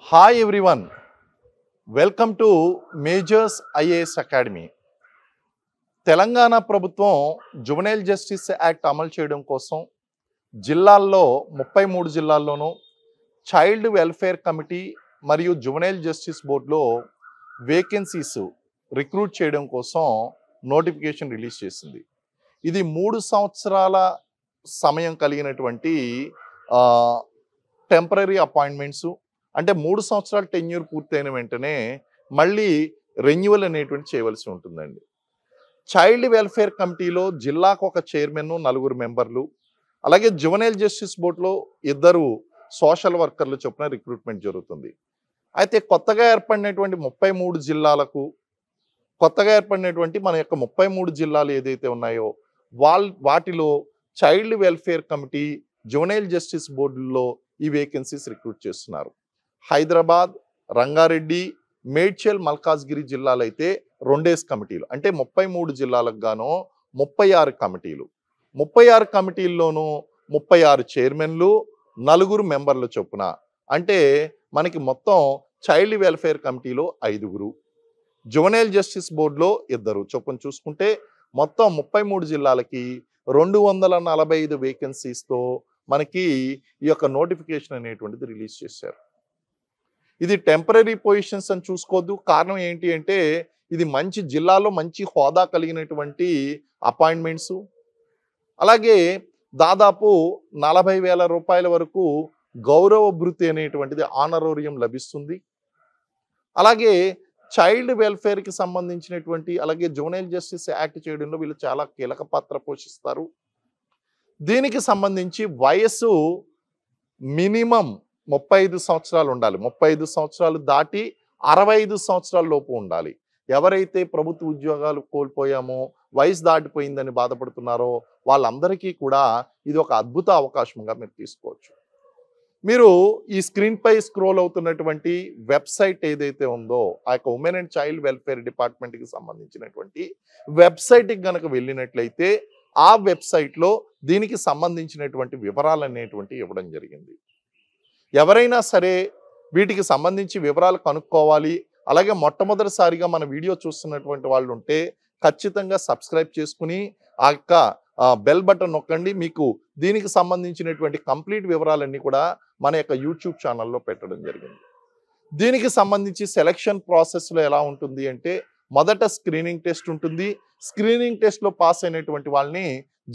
Hi everyone, welcome to Majors IAS Academy. Telangana ప్రభుత్వం juvenile justice act అమలు చేయడం కోసం జిల్లాల్లో 33 జిల్లాల్లోనూ చైల్డ్ వెల్ఫేర్ కమిటీ మరియు జువెనైల్ జస్టిస్ బోర్డులో వేకెన్సీస్ రిక్రూట్ చేయడం కోసం నోటిఫికేషన్ రిలీజ్ చేసింది. ఇది 3 సంవత్సరాల సమయం కలిగినటువంటి టెంపరరీ అపాయింట్మెంట్స్. అంటే 3 సంవత్సరాల టెన్యూర్ పూర్తయిన వెంటనే మళ్ళీ రెన్యువల్ అనేటువంటి చేయవలసి ఉంటుందండి. చైల్డ్ వెల్ఫేర్ కమిటీలో జిల్లాకు ఒక చైర్మన్, 4 మెంబర్లు, అలాగే జువెనైల్ జస్టిస్ బోర్డులో 2 సోషల్ వర్కర్లు చొప్పున రిక్రూట్మెంట్ జరుగుతుంది. అయితే కొత్తగా ఏర్పడినటువంటి 33 జిల్లాలకు కొత్తగా ఏర్పడినటువంటి మన యొక్క 33 జిల్లాలు ఏదైతే ఉన్నాయో వాటిలో child welfare committee, juvenile justice బోర్డుల్లో ఈ వేకెన్సీస్ రిక్రూట్ చేస్తున్నారు. హైదరాబాద్, రంగారెడ్డి, మేడ్చల్, మల్కాజ్గిరి జిల్లాలు అయితే 2 కమిటీలు, అంటే 33 జిల్లాలకు గాను 36 కమిటీలు. 36 కమిటీల్లోనూ 36 చైర్మన్లు, 4 మెంబర్ల చొప్పున, అంటే మనకి మొత్తం చైల్డ్ వెల్ఫేర్ కమిటీలో 5, జువెనైల్ జస్టిస్ బోర్డులో 2 చొప్పున చూసుకుంటే మొత్తం 33 జిల్లాలకి 245 వేకెన్సీస్తో మనకి ఈ యొక్క నోటిఫికేషన్ అనేటువంటిది రిలీజ్ చేశారు. ఇది టెంపరరీ పొజిషన్స్ అని చూసుకోవద్దు. కారణం ఏంటి అంటే ఇది మంచి జిల్లాలో మంచి హోదా కలిగినటువంటి అపాయింట్మెంట్స్. అలాగే దాదాపు 40,000 రూపాయల వరకు గౌరవ భృతి అనేటువంటిది ఆనరోరియం లభిస్తుంది. అలాగే చైల్డ్ వెల్ఫేర్కి సంబంధించినటువంటి అలాగే జువెనైల్ జస్టిస్ యాక్ట్ చేయడంలో వీళ్ళు చాలా కీలక పాత్ర పోషిస్తారు. దీనికి సంబంధించి వయస్సు మినిమం 35 సంవత్సరాలు ఉండాలి. 35 సంవత్సరాలు దాటి 65 సంవత్సరాల లోపు ఉండాలి. ఎవరైతే ప్రభుత్వ ఉద్యోగాలు కోల్పోయామో, వయసు దాటిపోయిందని బాధపడుతున్నారో వాళ్ళందరికీ కూడా ఇది ఒక అద్భుత అవకాశంగా మీరు తీసుకోవచ్చు. మీరు ఈ స్క్రీన్ పై స్క్రోల్ అవుతున్నటువంటి వెబ్సైట్ ఏదైతే ఉందో ఆ యొక్క ఉమెన్ అండ్ చైల్డ్ వెల్ఫేర్ డిపార్ట్మెంట్కి సంబంధించినటువంటి వెబ్సైట్కి కనుక వెళ్ళినట్లయితే ఆ వెబ్సైట్లో దీనికి సంబంధించినటువంటి వివరాలు అనేటువంటి ఇవ్వడం జరిగింది. ఎవరైనా సరే వీటికి సంబంధించి వివరాలు కనుక్కోవాలి, అలాగే మొట్టమొదటిసారిగా మన వీడియో చూస్తున్నటువంటి వాళ్ళు ఉంటే ఖచ్చితంగా సబ్స్క్రైబ్ చేసుకుని ఆ యొక్క బెల్ బటన్ నొక్కండి. మీకు దీనికి సంబంధించినటువంటి కంప్లీట్ వివరాలన్నీ కూడా మన యొక్క యూట్యూబ్ ఛానల్లో పెట్టడం జరిగింది. దీనికి సంబంధించి సెలక్షన్ ప్రాసెస్లో ఎలా ఉంటుంది అంటే మొదట స్క్రీనింగ్ టెస్ట్ ఉంటుంది. స్క్రీనింగ్ టెస్ట్లో పాస్ అయినటువంటి వాళ్ళని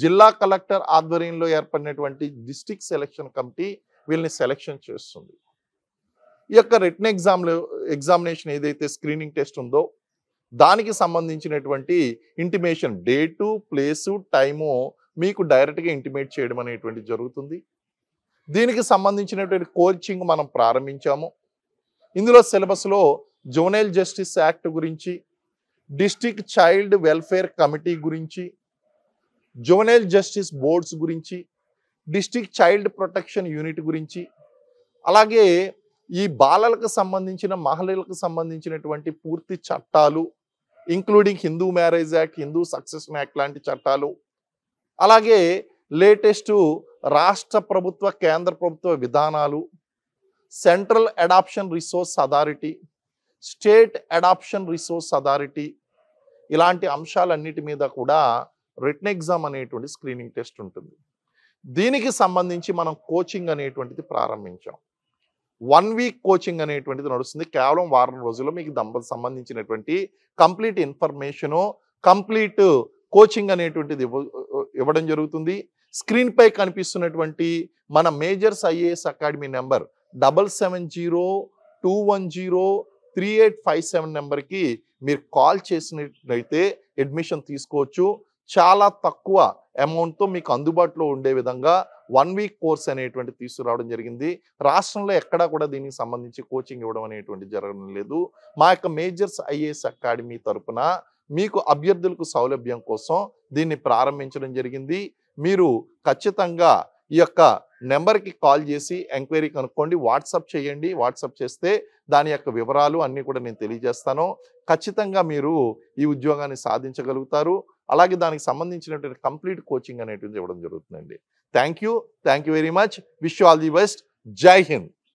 జిల్లా కలెక్టర్ ఆధ్వర్యంలో ఏర్పడినటువంటి డిస్ట్రిక్ట్ సెలక్షన్ కమిటీ వీళ్ళని సెలక్షన్ చేస్తుంది. ఈ యొక్క రిటన్ ఎగ్జామినేషన్ ఏదైతే స్క్రీనింగ్ టెస్ట్ ఉందో దానికి సంబంధించినటువంటి ఇంటిమేషన్, డేటు, ప్లేసు, టైము మీకు డైరెక్ట్గా ఇంటిమేట్ చేయడం అనేటువంటి జరుగుతుంది. దీనికి సంబంధించినటువంటి కోచింగ్ మనం ప్రారంభించాము. ఇందులో సిలబస్లో జువెనైల్ జస్టిస్ యాక్ట్ గురించి, డిస్ట్రిక్ట్ చైల్డ్ వెల్ఫేర్ కమిటీ గురించి, జువెనైల్ జస్టిస్ బోర్డ్స్ గురించి, డిస్ట్రిక్ట్ చైల్డ్ ప్రొటెక్షన్ యూనిట్ గురించి, అలాగే ఈ బాలలకు సంబంధించిన మహిళలకు సంబంధించినటువంటి పూర్తి చట్టాలు including Hindu marriage act, Hindu succession act లాంటి చట్టాలు, అలాగే లేటెస్ట్ రాష్ట్ర ప్రభుత్వ కేంద్ర ప్రభుత్వ విధానాలు, central adoption resource authority, state adoption resource authority, ఇలాంటి అంశాలన్నిటి మీద కూడా రిటన్ ఎగ్జామ్ అనేటువంటి స్క్రీనింగ్ టెస్ట్ ఉంటుంది. దీనికి సంబంధించి మనం కోచింగ్ అనేటువంటిది ప్రారంభించాం. 1 వీక్ కోచింగ్ అనేటువంటిది నడుస్తుంది. కేవలం వారం రోజుల్లో మీకు సంబంధించినటువంటి కంప్లీట్ ఇన్ఫర్మేషను, కంప్లీట్ కోచింగ్ అనేటువంటిది ఇవ్వడం జరుగుతుంది. స్క్రీన్ పై కనిపిస్తున్నటువంటి మన మేజర్స్ ఐఏఎస్ అకాడమీ నెంబర్ 7702103857 నెంబర్కి మీరు కాల్ చేసినట్లయితే అడ్మిషన్ తీసుకోవచ్చు. చాలా తక్కువ అమౌంట్తో మీకు అందుబాటులో ఉండే విధంగా 1 వీక్ కోర్స్ అనేటువంటి తీసుకురావడం జరిగింది. రాష్ట్రంలో ఎక్కడా కూడా దీనికి సంబంధించి కోచింగ్ ఇవ్వడం అనేటువంటి జరగడం లేదు. మా యొక్క మేజర్స్ ఐఏఎస్ అకాడమీ తరపున మీకు అభ్యర్థులకు సౌలభ్యం కోసం దీన్ని ప్రారంభించడం జరిగింది. మీరు ఖచ్చితంగా ఈ యొక్క నెంబర్కి కాల్ చేసి ఎంక్వైరీ కనుక్కోండి, వాట్సాప్ చేయండి. వాట్సాప్ చేస్తే దాని యొక్క వివరాలు అన్నీ కూడా నేను తెలియజేస్తాను. ఖచ్చితంగా మీరు ఈ ఉద్యోగాన్ని సాధించగలుగుతారు. అలాగే దానికి సంబంధించినటువంటి కంప్లీట్ కోచింగ్ అనేటువంటి ఇవ్వడం జరుగుతుందండి. Thank you very much. Wish you all the best. జై హింద్.